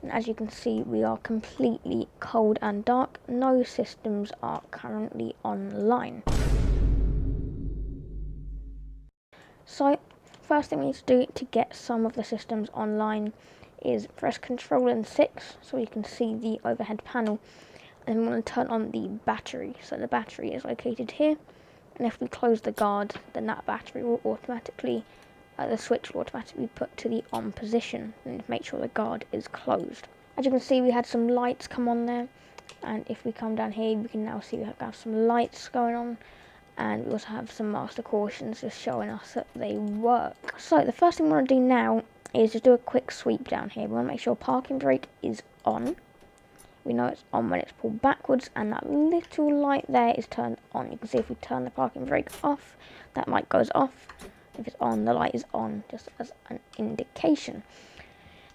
And as you can see, we are completely cold and dark. No systems are currently online. So, first thing we need to do to get some of the systems online is press Control and 6 so you can see the overhead panel. And we want to turn on the battery. So the battery is located here. And if we close the guard, then that battery will automatically, the switch will automatically put to the on position and make sure the guard is closed. As you can see, we had some lights come on there. And if we come down here, we can now see we have some lights going on. And we also have some master cautions just showing us that they work. So the first thing we want to do now is just do a quick sweep down here. We want to make sure parking brake is on. We know it's on when it's pulled backwards, and that little light there is turned on. You can see if we turn the parking brake off, that light goes off. If it's on, the light is on, just as an indication.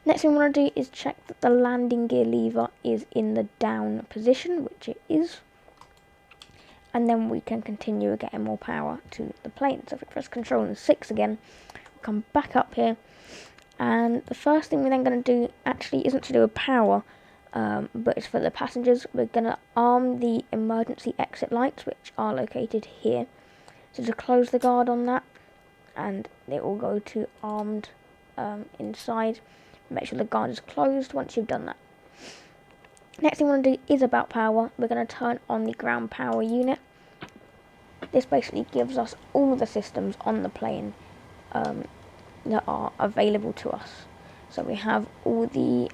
Next thing we want to do is check that the landing gear lever is in the down position, which it is. And then we can continue getting more power to the plane. So if we press Control and 6 again, we'll come back up here. And the first thing we're then going to do actually isn't to do with power, but it's for the passengers. We're going to arm the emergency exit lights, which are located here. So just close the guard on that, and it will go to armed inside. Make sure the guard is closed once you've done that. Next thing we want to do is about power. We're going to turn on the ground power unit. This basically gives us all of the systems on the plane that are available to us. So we have all the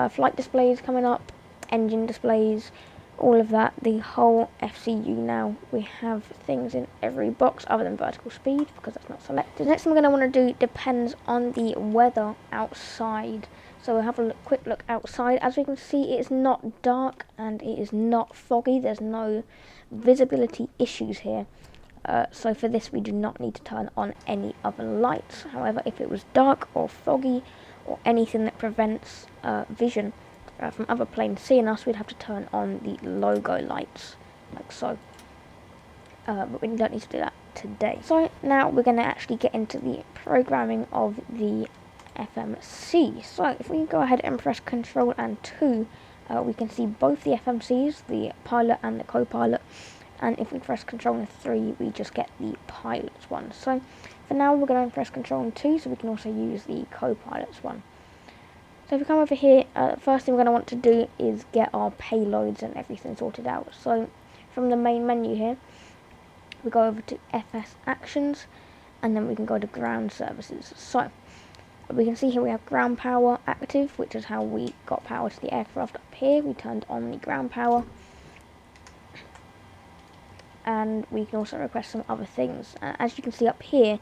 flight displays coming up, engine displays, all of that, the whole FCU now. We have things in every box other than vertical speed because that's not selected. Next thing we're going to want to do depends on the weather outside. So we'll have a quick look outside. As we can see, it is not dark and it is not foggy. There's no visibility issues here. So for this, we do not need to turn on any other lights. However, if it was dark or foggy or anything that prevents vision from other planes seeing us, we'd have to turn on the logo lights, like so. But we don't need to do that today. So now we're going to actually get into the programming of the FMC. So if we go ahead and press Control and 2, we can see both the FMCs, the pilot and the co-pilot. And if we press Control and 3, we just get the pilot's one. So for now, we're going to press Control and 2, so we can also use the co-pilot's one. So if we come over here, first thing we're going to want to do is get our payloads and everything sorted out. So from the main menu here, we go over to FS Actions, and then we can go to Ground Services. So we can see here we have ground power active, which is how we got power to the aircraft up here. We turned on the ground power. And we can also request some other things. As you can see up here,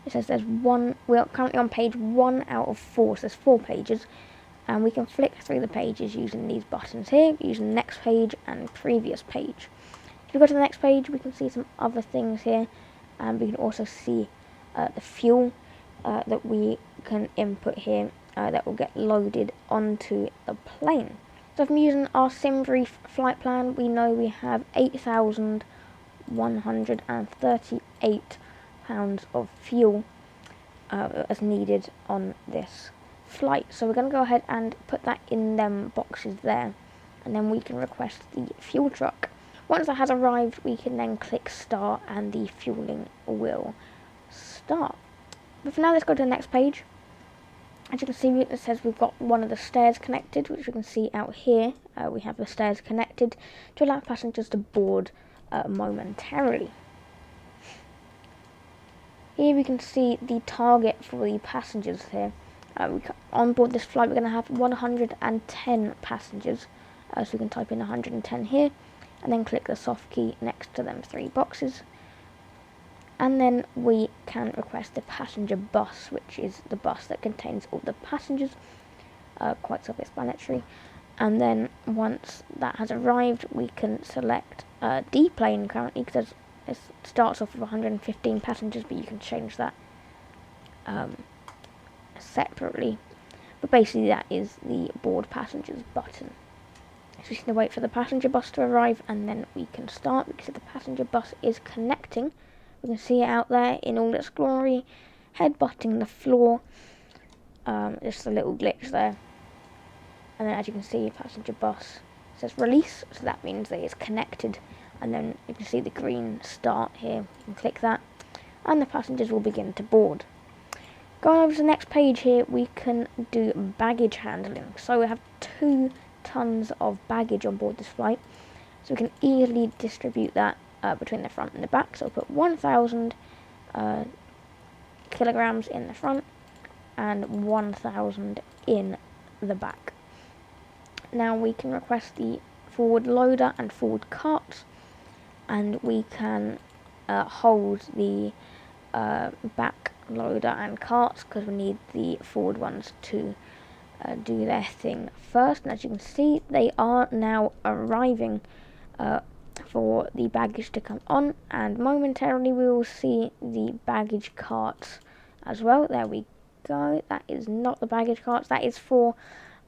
it says there's one. We're currently on page 1 out of 4, so there's 4 pages, and we can flick through the pages using these buttons here, using next page and previous page. If we go to the next page, we can see some other things here, and we can also see the fuel that we can input here that will get loaded onto the plane. So if I'm using our SimBrief flight plan, we know we have 8,138 pounds of fuel as needed on this flight. So we're going to go ahead and put that in them boxes there, and then we can request the fuel truck. Once that has arrived, we can then click start and the fueling will start. But for now, let's go to the next page. As you can see, it says we've got one of the stairs connected, which you can see out here. We have the stairs connected to allow passengers to board momentarily. Here we can see the target for the passengers here. On board this flight, we're going to have 110 passengers. So we can type in 110 here, and then click the soft key next to them 3 boxes. And then we can request the passenger bus, which is the bus that contains all the passengers. Quite self-explanatory. And then once that has arrived, we can select D plane currently, because it starts off with 115 passengers, but you can change that separately. But basically that is the board passengers button. So we just need to wait for the passenger bus to arrive, and then we can start, because the passenger bus is connecting. We can see it out there in all its glory, head-butting the floor. Just a little glitch there. and then as you can see, passenger bus says release, so that means that it's connected, and then you can see the green start here. You can click that, and the passengers will begin to board. Going over to the next page here, we can do baggage handling. So we have 2 tons of baggage on board this flight, so we can easily distribute that between the front and the back. So we'll put 1,000 kilograms in the front and 1,000 in the back. Now we can request the forward loader and forward carts, and we can hold the back loader and carts because we need the forward ones to do their thing first. And as you can see, they are now arriving for the baggage to come on, and momentarily we will see the baggage carts as well. There we go. That is not the baggage carts, that is for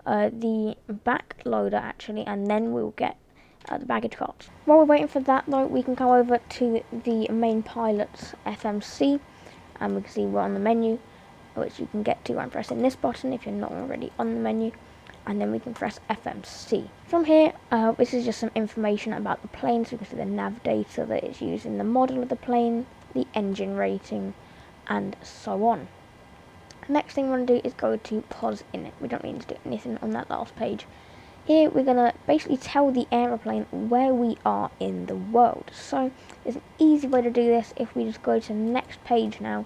the back loader actually, and then we'll get the baggage carts. While we're waiting for that though, we can go over to the main pilot's FMC, and we can see we're on the menu, which you can get to by pressing this button if you're not already on the menu, and then we can press FMC. From here, this is just some information about the plane, so we can see the nav data that it's using, the model of the plane, the engine rating, and so on. Next thing we want to do is go to pause in it. We don't need to do anything on that last page. Here we're going to basically tell the aeroplane where we are in the world. So there's an easy way to do this. If we just go to the next page now,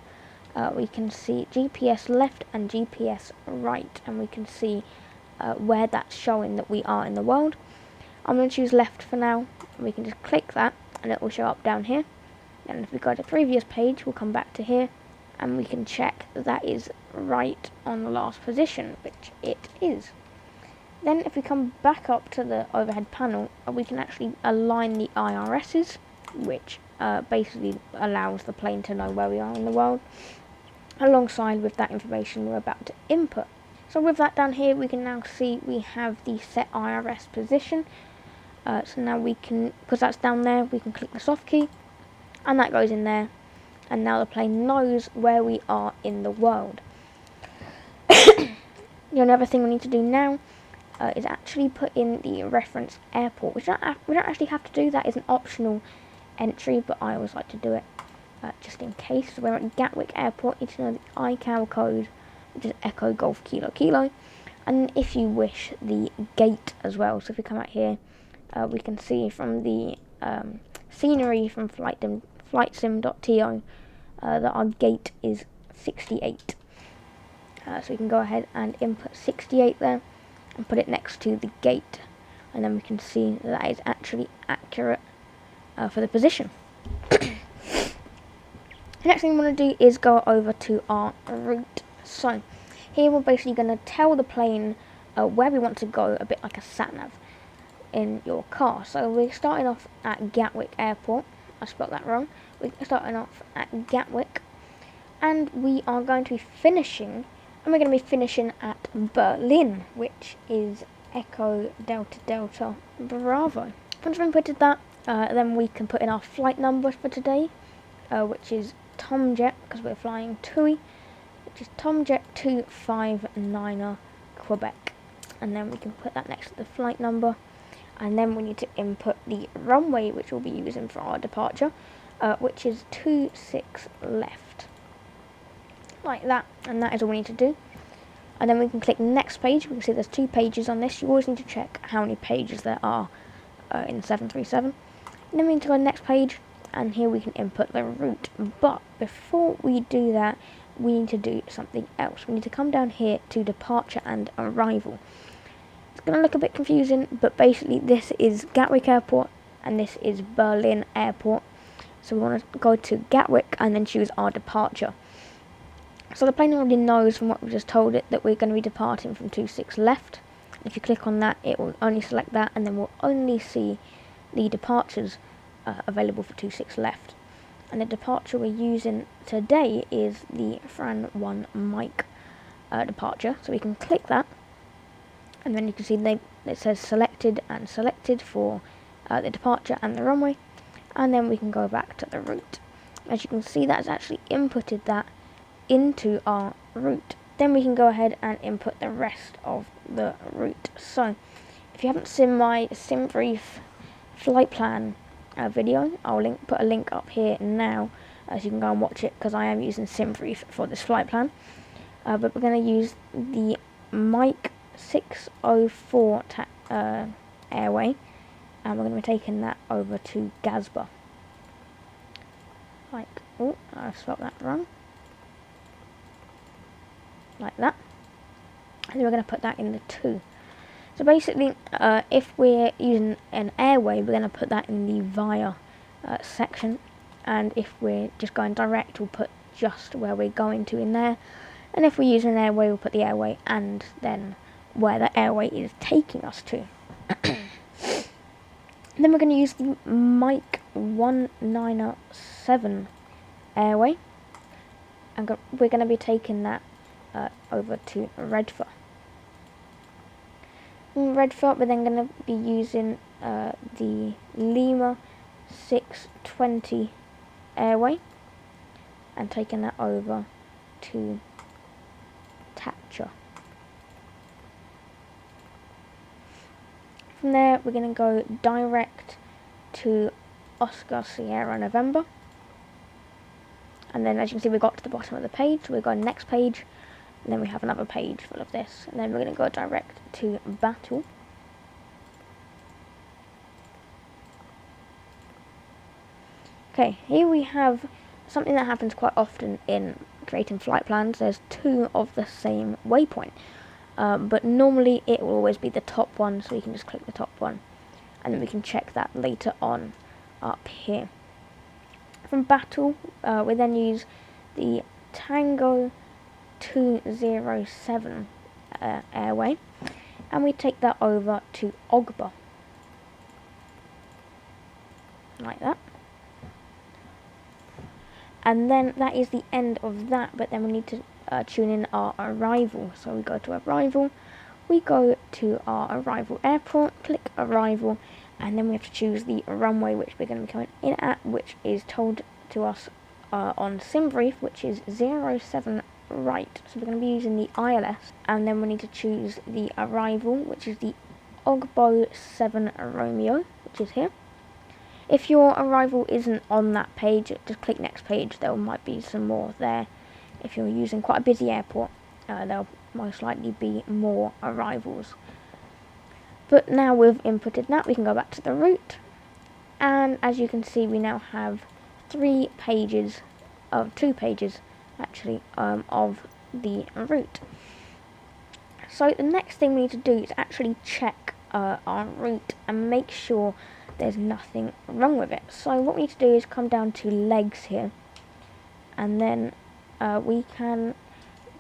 we can see GPS left and GPS right, and we can see where that's showing that we are in the world. I'm going to choose left for now. We can just click that and it will show up down here. And if we go to the previous page, we'll come back to here and we can check that is right on the last position, which it is. Then if we come back up to the overhead panel, we can actually align the IRSs, which basically allows the plane to know where we are in the world, alongside with that information we're about to input. So with that down here, we can now see we have the set IRS position. So now we can, because that's down there, we can click the soft key, and that goes in there. And now the plane knows where we are in the world. The only other thing we need to do now is actually put in the reference airport. We don't actually have to do that. It's an optional entry, but I always like to do it just in case. So we're at Gatwick Airport. You need to know the ICAO code, which is Echo Golf Kilo Kilo, and if you wish, the gate as well. So if we come out here, we can see from the scenery from flightsim.to that our gate is 68. So we can go ahead and input 68 there and put it next to the gate, and then we can see that is actually accurate for the position. The next thing we want to do is go over to our route. So here we're basically going to tell the plane where we want to go, a bit like a sat-nav in your car. So we're starting off at Gatwick Airport. I spelled that wrong. We're starting off at Gatwick, and we are going to be finishing, and we're going to be finishing at Berlin, which is Echo Delta Delta Bravo. Once we've inputted that, then we can put in our flight number for today, which is Tomjet, because we're flying TUI, which is Tomjet 259er Quebec, and then we can put that next to the flight number. And then we need to input the runway, which we'll be using for our departure, which is 26 left. Like that, and that is all we need to do. And then we can click next page. We can see there's 2 pages on this. You always need to check how many pages there are in 737. And then we need to go to the next page, and here we can input the route. But before we do that, we need to do something else. We need to come down here to departure and arrival. It's going to look a bit confusing, but basically this is Gatwick Airport and this is Berlin Airport. So we want to go to Gatwick and then choose our departure. So the plane already knows from what we just told it that we're going to be departing from 26 left. If you click on that, it will only select that, and then we'll only see the departures available for 26 left. And the departure we're using today is the Fran 1 Mike departure. So we can click that, and then you can see it says selected and selected for the departure and the runway, and then we can go back to the route. As you can see, that's actually inputted that into our route. then we can go ahead and input the rest of the route. So if you haven't seen my sim brief flight plan video, I'll put a link up here now, so you can go and watch it, because I am using SimBrief for this flight plan. But we're going to use the Mike 604 airway, and we're going to be taking that over to Gasba. Like, oh, I spelled that wrong. Like that. And then we're going to put that in the 2. So basically, if we're using an airway, we're going to put that in the via section, and if we're just going direct, we'll put just where we're going to in there, and if we're using an airway, we'll put the airway and then where the airway is taking us to. Then we're going to use the Mike 197 airway, and we're going to be taking that over to Redford. In Redford, we're then going to be using the Lima 620 airway and taking that over to Thatcher. From there, we're going to go direct to Oscar Sierra November, and then as you can see, we got to the bottom of the page, so we're going next page, and then we have another page full of this, and then we're going to go direct to Battle. Okay, here we have something that happens quite often in creating flight plans. There's 2 of the same waypoint, but normally it will always be the top one, so we can just click the top one, and then we can check that later on up here. From Battle, we then use the Tango 207 airway, and we take that over to Ogba, like that. And then that is the end of that, but then we need to tune in our arrival. So we go to arrival, we go to our arrival airport, click arrival, and then we have to choose the runway which we're going to be coming in at, which is told to us on SimBrief, which is 07 right. So we're going to be using the ILS, and then we need to choose the arrival, which is the Ogbo 7 Romeo, which is here. If your arrival isn't on that page, just click next page. There might be some more there. If you're using quite a busy airport, there'll most likely be more arrivals. But now we've inputted that, we can go back to the route, and as you can see, we now have 2 pages actually, of the route. So the next thing we need to do is actually check our route and make sure there's nothing wrong with it. So what we need to do is come down to legs here, and then we can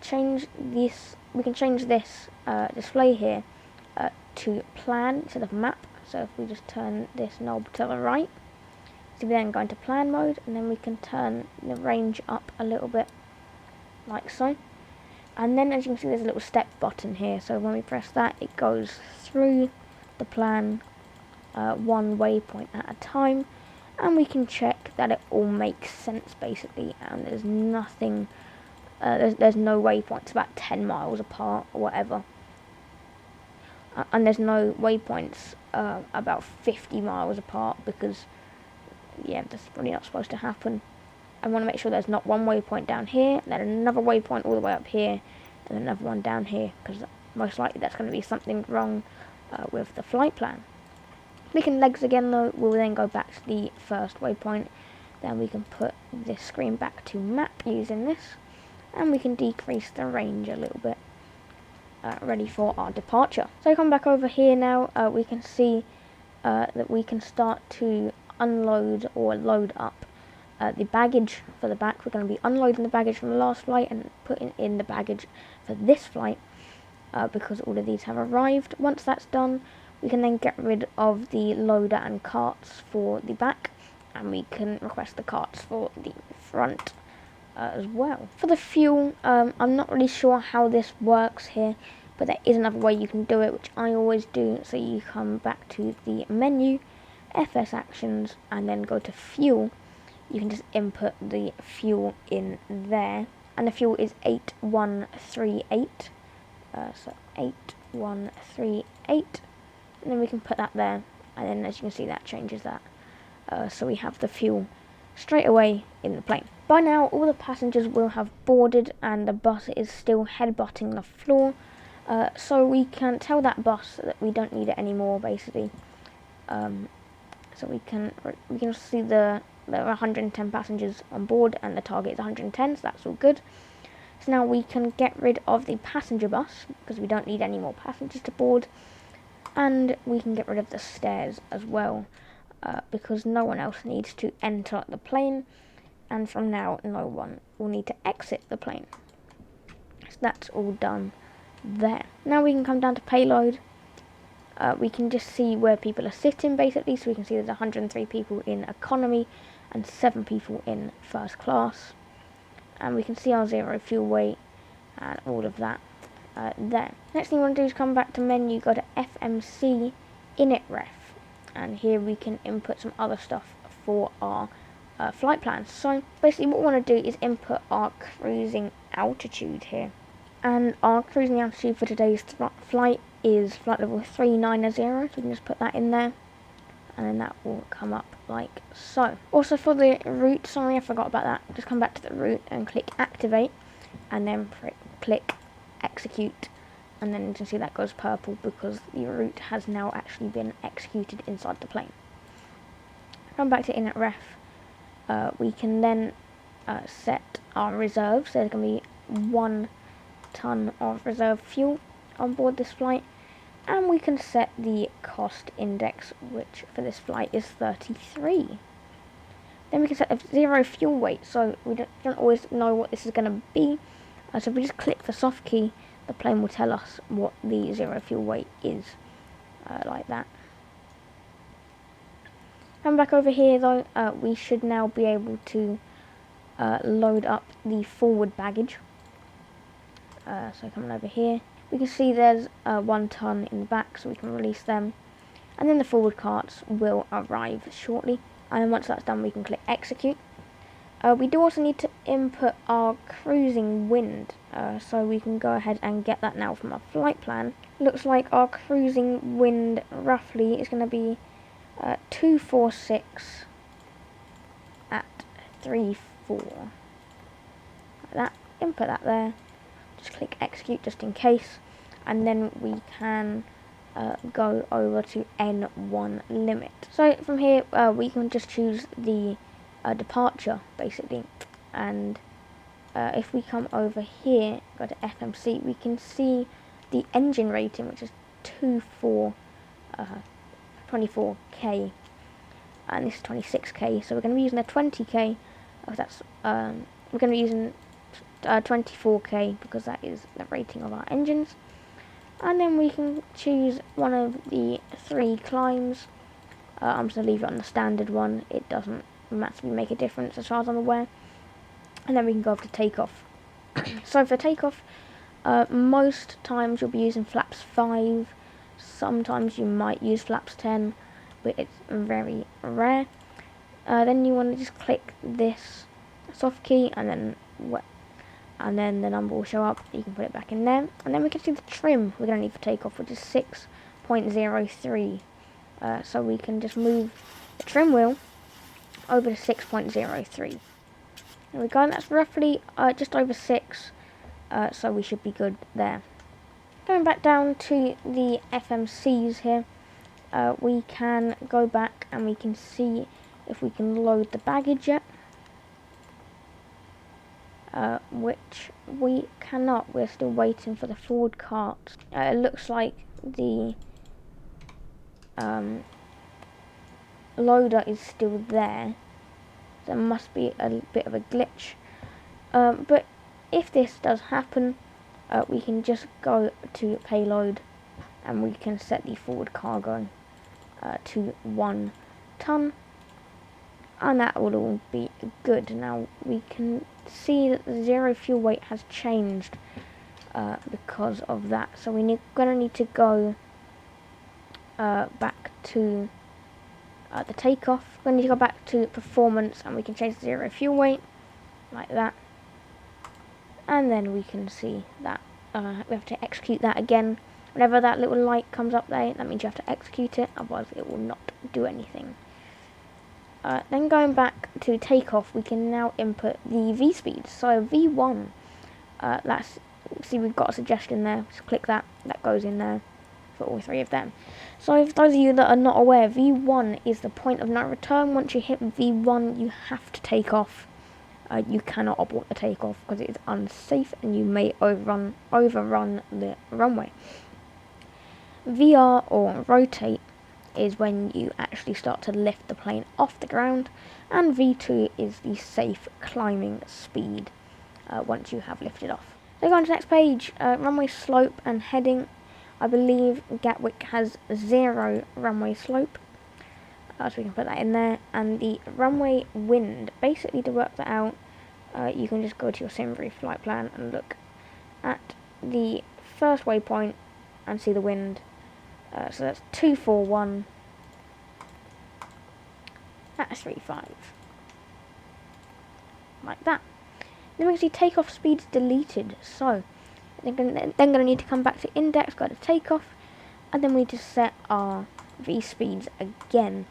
change this. We can change this display here to plan instead of map. So if we just turn this knob to the right, so we then go into plan mode, and then we can turn the range up a little bit, like so. And then as you can see, there's a little step button here. So when we press that, it goes through the plan 1 waypoint at a time, and we can check that it all makes sense basically, and there's nothing there's no waypoints about 10 miles apart or whatever, and there's no waypoints about 50 miles apart, because yeah, that's probably not supposed to happen. I want to make sure there's not one waypoint down here, then another waypoint all the way up here, and another one down here, because most likely that's going to be something wrong with the flight plan. Clicking legs again though, we'll then go back to the first waypoint, then we can put this screen back to map using this, and we can decrease the range a little bit, ready for our departure. So come back over here now, we can see that we can start to unload or load up the baggage for the back. We're going to be unloading the baggage from the last flight and putting in the baggage for this flight, because all of these have arrived. Once that's done, we can then get rid of the loader and carts for the back, and we can request the carts for the front as well. For the fuel, I'm not really sure how this works here, but there is another way you can do it, which I always do. So you come back to the menu, FS Actions, and then go to Fuel. You can just input the fuel in there, and the fuel is 8138. So 8138, and then we can put that there, and then as you can see that changes that. So we have the fuel straight away in the plane. By now all the passengers will have boarded and the bus is still headbutting the floor, so we can tell that bus that we don't need it anymore basically. So we can see there are 110 passengers on board and the target is 110, so that's all good. So now we can get rid of the passenger bus because we don't need any more passengers to board, and we can get rid of the stairs as well because no one else needs to enter the plane, and from now no one will need to exit the plane. So that's all done there. Now we can come down to payload. We can just see where people are sitting basically, so we can see there's 103 people in economy and 7 people in first class, and we can see our zero fuel weight and all of that there. Next thing you want to do is come back to menu, go to FMC init ref, and here we can input some other stuff for our flight plans. So basically what we want to do is input our cruising altitude here, and our cruising altitude for today's flight is flight level 390, so we can just put that in there, and then that will come up like so. Also for the route, sorry I forgot about that, just come back to the route and click activate, and then click execute, and then you can see that goes purple because the route has now actually been executed inside the plane. Come back to init ref, we can then set our reserves. So there's going to be 1 ton of reserve fuel on board this flight, and we can set the cost index, which for this flight is 33. Then we can set a zero fuel weight, so we don't always know what this is going to be. So if we just click the soft key, the plane will tell us what the zero fuel weight is, like that. Come back over here though, we should now be able to load up the forward baggage. So coming over here, we can see there's 1 ton in the back, so we can release them, and then the forward carts will arrive shortly, and then once that's done we can click execute. We do also need to input our cruising wind, so we can go ahead and get that now from our flight plan. Looks like our cruising wind roughly is going to be 246 at 34, like that. Input that there, just click execute just in case, and then we can go over to N1 limit. So from here we can just choose the departure basically, and if we come over here, go to FMC, we can see the engine rating, which is 24k, and this is 26k, so we're going to be using a 20k. That's we're going to be using 24k because that is the rating of our engines, and then we can choose one of the 3 climbs. I'm just going to leave it on the standard one, it doesn't massively make a difference as far as I'm aware, and then we can go over to takeoff. So for takeoff, most times you'll be using flaps 5, sometimes you might use flaps 10, but it's very rare. Then you want to just click this soft key, and then the number will show up. You can put it back in there, and then we can see the trim we're going to need for takeoff, which is 6.03. So we can just move the trim wheel over to 6.03. There we go, and that's roughly just over 6, so we should be good there. Going back down to the FMCs here, we can go back and we can see if we can load the baggage yet, which we cannot. We're still waiting for the forward cart. It looks like the loader is still there. There must be a bit of a glitch, but if this does happen, we can just go to payload and we can set the forward cargo to 1 ton, and that will all be good. Now we can see that the zero fuel weight has changed because of that, so we're going to need to go back to the takeoff. We're going to need to go back to performance, and we can change the zero fuel weight like that, and then we can see that we have to execute that again. Whenever that little light comes up there, that means you have to execute it, otherwise it will not do anything. Then going back to takeoff, we can now input the V speed. So V1, see we've got a suggestion there, just click that, that goes in there for all three of them. So for those of you that are not aware, V1 is the point of no return. Once you hit V1, you have to take off. You cannot abort the takeoff because it is unsafe and you may overrun the runway. VR or rotate is when you actually start to lift the plane off the ground, and V2 is the safe climbing speed once you have lifted off. So go on to the next page, runway slope and heading. I believe Gatwick has 0 runway slope, so we can put that in there. And the runway wind, basically to work that out, you can just go to your Simbury flight plan and look at the first waypoint and see the wind. So that's 241 at 35, like that. Then we can see takeoff speeds deleted. So then going to need to come back to index, go to takeoff, and then we need to set our V speeds again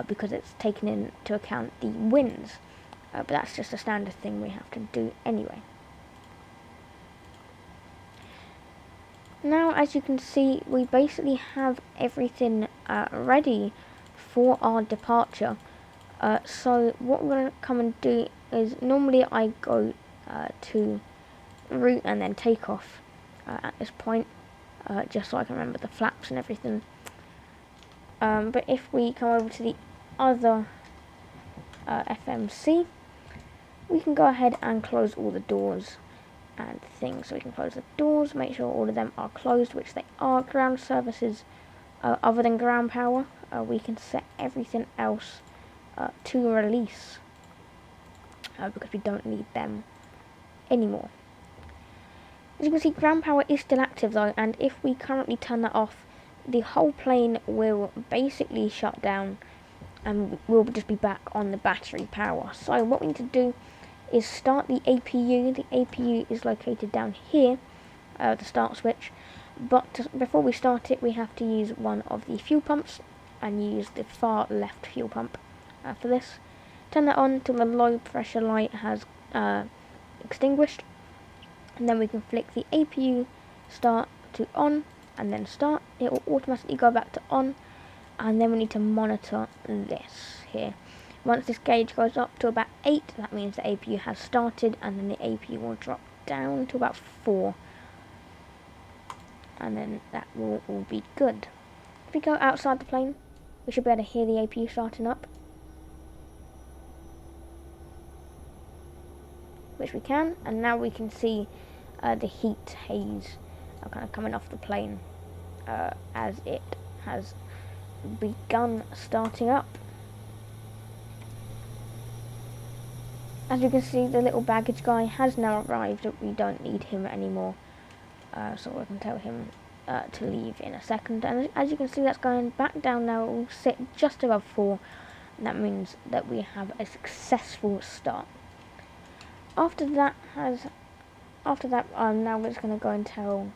because it's taken into account the winds. But that's just a standard thing we have to do anyway. Now, as you can see, we basically have everything ready for our departure. So what we're going to come and do is, normally I go to route and then take off at this point, just so I can remember the flaps and everything. But if we come over to the other FMC, we can go ahead and close all the doors and things. So we can close the doors, make sure all of them are closed, which they are. Ground services other than ground power, we can set everything else to release because we don't need them anymore. As you can see, ground power is still active though, and if we currently turn that off, the whole plane will basically shut down and we'll just be back on the battery power. So what we need to do is start the APU. The APU is located down here, the start switch, but before we start it we have to use one of the fuel pumps and use the far left fuel pump for this. Turn that on till the low pressure light has extinguished, and then we can flick the APU start to on and then start. It will automatically go back to on, and then we need to monitor this here. Once this gauge goes up to about 8, that means the APU has started, and then the APU will drop down to about 4, and then that will all be good. If we go outside the plane, we should be able to hear the APU starting up, which we can, and now we can see the heat haze kind of coming off the plane as it has begun starting up. As you can see, the little baggage guy has now arrived. We don't need him anymore, so we can tell him to leave in a second. And as you can see, that's going back down now. It will sit just above 4, and that means that we have a successful start. After that, now we're just going to go and tell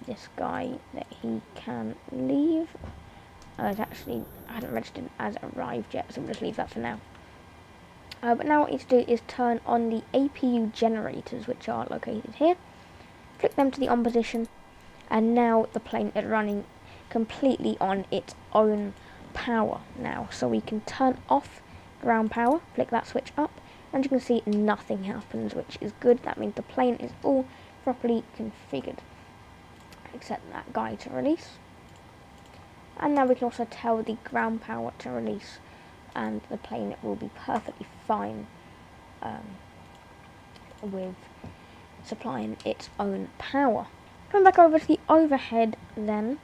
this guy that he can leave. It's actually, I haven't registered as arrived yet, so we'll just leave that for now. But now what you need to do is turn on the APU generators, which are located here. Click them to the on position, and now the plane is running completely on its own power now. So we can turn off ground power, flick that switch up, and you can see nothing happens, which is good. That means the plane is all properly configured, except that guy to release. And now we can also tell the ground power to release, and the plane will be perfectly fine with supplying its own power. Coming back over to the overhead then,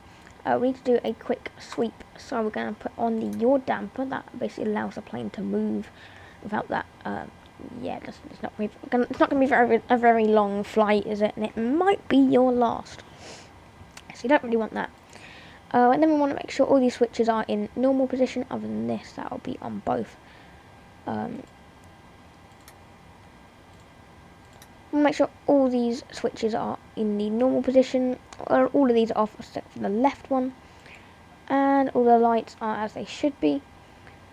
we need to do a quick sweep. So we're going to put on the yaw damper. That basically allows the plane to move without that. It's not going to be a very long flight, is it? And it might be your last. So you don't really want that. And then we want to make sure all these switches are in normal position. Other than this, that will be on both. We'll make sure all these switches are in the normal position, or all of these are off except for the left one, and all the lights are as they should be.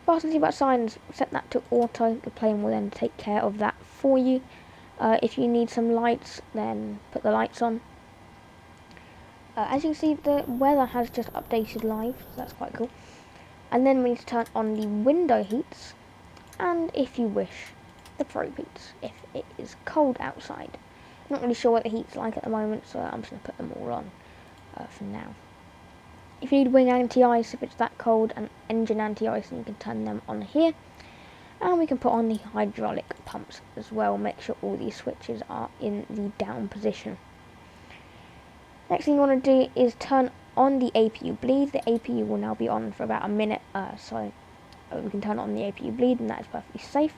Fasten seatbelt signs, set that to auto. The plane will then take care of that for you. If you need some lights, then put the lights on. As you can see, the weather has just updated live, so that's quite cool. And then we need to turn on the window heats, and if you wish, the probe heats, if it is cold outside. I'm not really sure what the heat's like at the moment, so I'm just going to put them all on for now. If you need wing anti-ice, if it's that cold, and engine anti-ice, you can turn them on here. And we can put on the hydraulic pumps as well, make sure all these switches are in the down position. Next thing you want to do is turn on the APU bleed. The APU will now be on for about a minute, so we can turn on the APU bleed, and that is perfectly safe.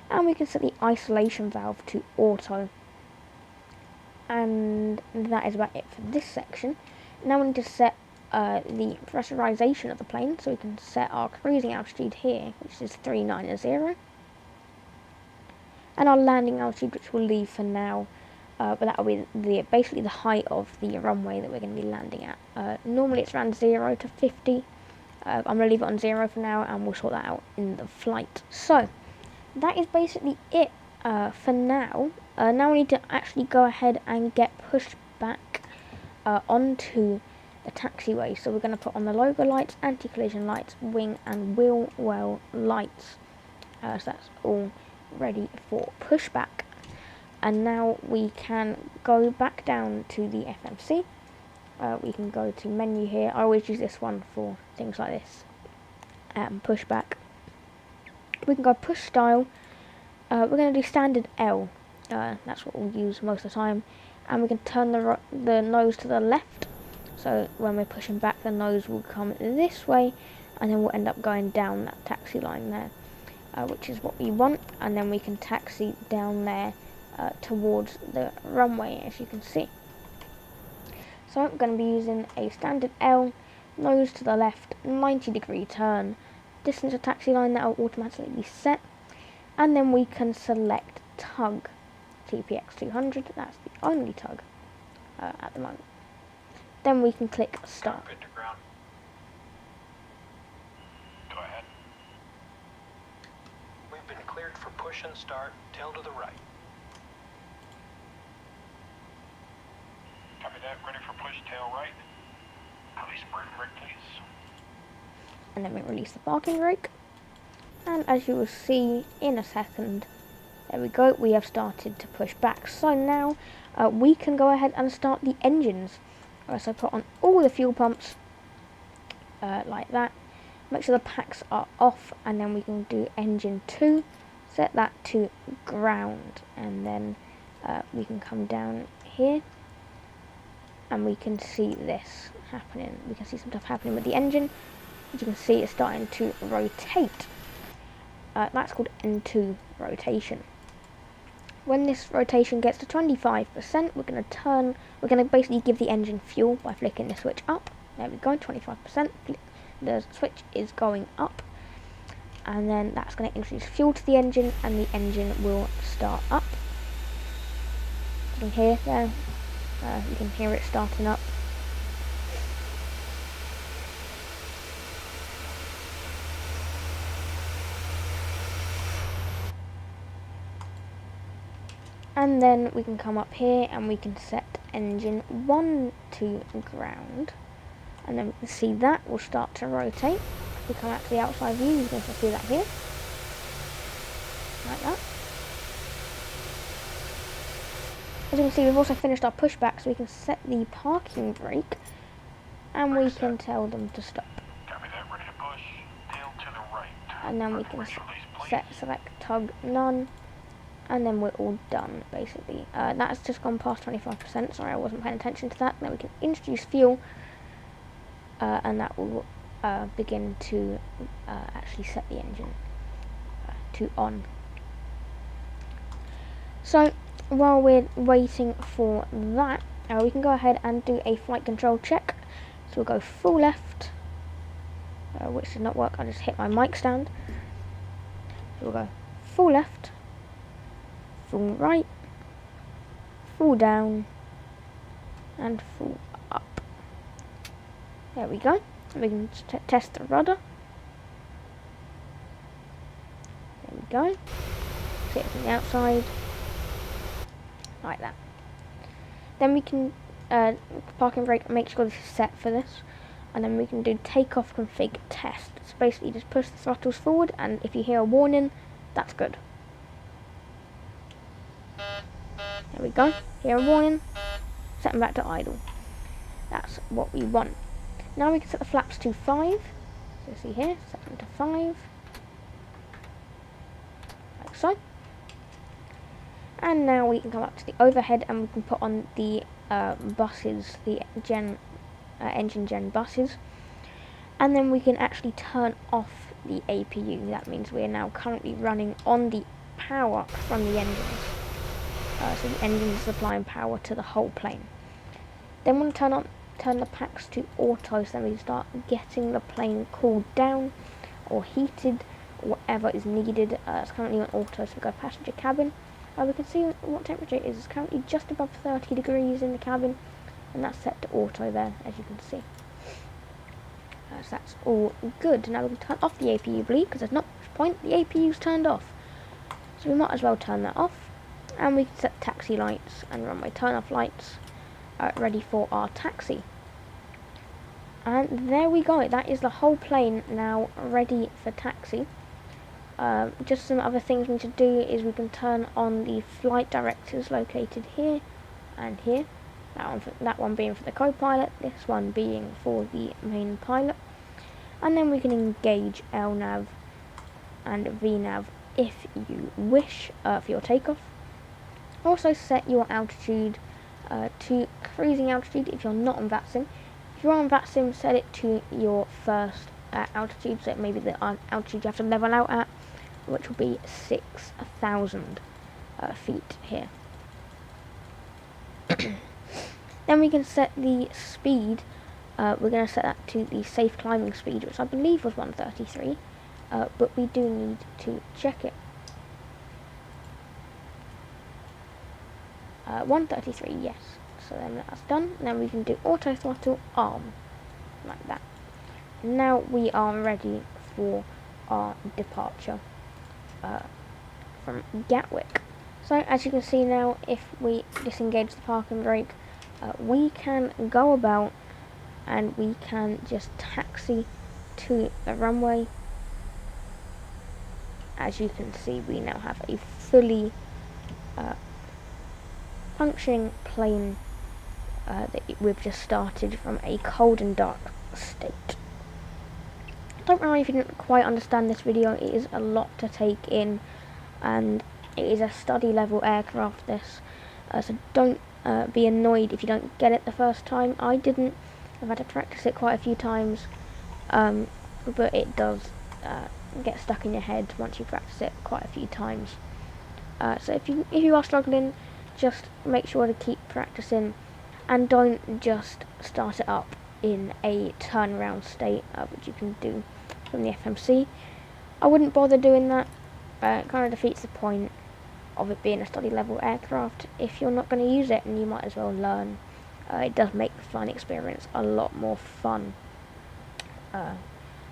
And we can set the isolation valve to auto. And that is about it for this section. Now we need to set the pressurization of the plane, so we can set our cruising altitude here, which is 390, and our landing altitude, which we'll leave for now, but that will be basically the height of the runway that we're going to be landing at. Normally it's around 0 to 50. I'm going to leave it on 0 for now, and we'll sort that out in the flight. So that is basically it for now. Now we need to actually go ahead and get pushed back onto the taxiway. So we're going to put on the logo lights, anti-collision lights, wing and wheel well lights. So that's all ready for pushback. And now we can go back down to the FMC. We can go to menu here. I always use this one for things like this. Pushback. We can go push style. We're going to do standard L. That's what we'll use most of the time. And we can turn the nose to the left. So when we're pushing back, the nose will come this way. And then we'll end up going down that taxi line there. Which is what we want. And then we can taxi down there towards the runway, as you can see. So I'm going to be using a standard L, nose to the left, 90-degree turn, distance to taxi line that will automatically be set, and then we can select tug, TPX 200, that's the only tug at the moment. Then we can click start. Go ahead. We've been cleared for push and start, tail to the right. Copy that, ready for push, tail right. Release parking brake, please. And then we release the parking brake. And as you will see in a second, there we go, we have started to push back. So now we can go ahead and start the engines. So put on all the fuel pumps like that. Make sure the packs are off, and then we can do engine 2. Set that to ground, and then we can come down here. And we can see this happening. We can see some stuff happening with the engine. As you can see, it's starting to rotate. That's called N2 rotation. When this rotation gets to 25%, we're going to basically give the engine fuel by flicking the switch up. There we go, 25%. The switch is going up. And then that's going to introduce fuel to the engine, and the engine will start up. You can hear there. You can hear it starting up. And then we can come up here and we can set engine 1 to ground. And then we can see that will start to rotate. If we come out to the outside view, you can also see that here. Like that. As you can see, we've also finished our pushback, so we can set the parking brake, and we can tell them to stop. Copy that, ready to push, tail to the right. And then we can select tug none, and then we're all done, basically. That's just gone past 25%, sorry I wasn't paying attention to that. Then we can introduce fuel, and that will begin to actually set the engine to on. So while we're waiting for that, we can go ahead and do a flight control check. So we'll go full left, which did not work, I just hit my mic stand. So we'll go full left, full right, full down, and full up. There we go. We can test the rudder. There we go. See it from the outside. Like that. Then we can park and brake, make sure this is set for this. And then we can do takeoff config test. So basically just push the throttles forward, and if you hear a warning, that's good. There we go. Hear a warning. Set them back to idle. That's what we want. Now we can set the flaps to 5. So see here, set them to 5. Like so. And now we can come up to the overhead and we can put on the buses, the engine gen buses. And then we can actually turn off the APU. That means we are now currently running on the power from the engines. So the engine is supplying power to the whole plane. Then we'll turn the packs to auto, so then we start getting the plane cooled down or heated, or whatever is needed. It's currently on auto, so we go passenger cabin. We can see what temperature it is. It's currently just above 30 degrees in the cabin, and that's set to auto there, as you can see. So that's all good. Now we can turn off the APU bleed, because there's not much point. The APU's turned off, so we might as well turn that off. And we can set taxi lights and runway turn off lights ready for our taxi. And there we go. That is the whole plane now ready for taxi. Just some other things we need to do is we can turn on the flight directors located here and here. That one being for the co-pilot, this one being for the main pilot. And then we can engage LNAV and VNAV if you wish for your takeoff. Also set your altitude to cruising altitude if you're not on VATSIM. If you're on VATSIM, set it to your first altitude, so maybe the altitude you have to level out at, which will be 6,000 feet here. Then we can set the speed. We're going to set that to the safe climbing speed, which I believe was 133, but we do need to check it. 133, yes. So then that's done. Then we can do auto throttle arm, like that. Now we are ready for our departure from Gatwick. So as you can see now, if we disengage the park and brake, we can go about and we can just taxi to the runway. As you can see, we now have a fully functioning plane that we've just started from a cold and dark state. Don't worry if you didn't quite understand this video, it is a lot to take in, and it is a study level aircraft this, so don't be annoyed if you don't get it the first time. I didn't. I've had to practice it quite a few times, but it does get stuck in your head once you practice it quite a few times. So if you are struggling, just make sure to keep practicing and don't just start it up in a turnaround state, which you can do from the FMC. I wouldn't bother doing that. It kind of defeats the point of it being a study level aircraft if you're not going to use it, and you might as well learn. It does make the flying experience a lot more fun.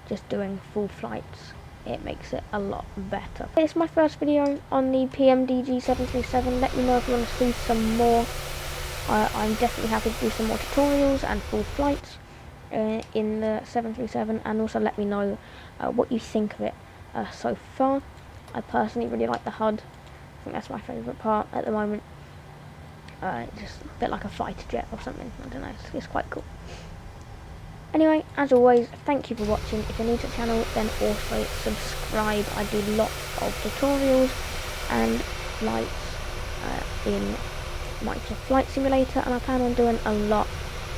Just doing full flights, it makes it a lot better. It's my first video on the PMDG 737. Let me know if you want to see some more. I'm definitely happy to do some more tutorials and full flights in the 737, and also let me know what you think of it so far. I personally really like the HUD. I think that's my favourite part at the moment. Just a bit like a fighter jet or something. I don't know, it's quite cool. Anyway, as always, thank you for watching. If you're new to the channel, then also subscribe. I do lots of tutorials and flights in Microsoft Flight Simulator, and I plan on doing a lot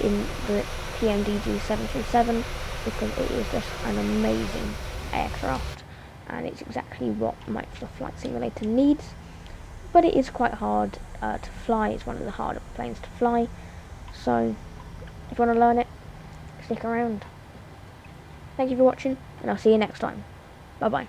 in the PMDG 737 because it is just an amazing aircraft and it's exactly what Microsoft Flight Simulator needs. But it is quite hard to fly. It's one of the harder planes to fly, so if you want to learn it, stick around. Thank you for watching, and I'll see you next time. Bye bye.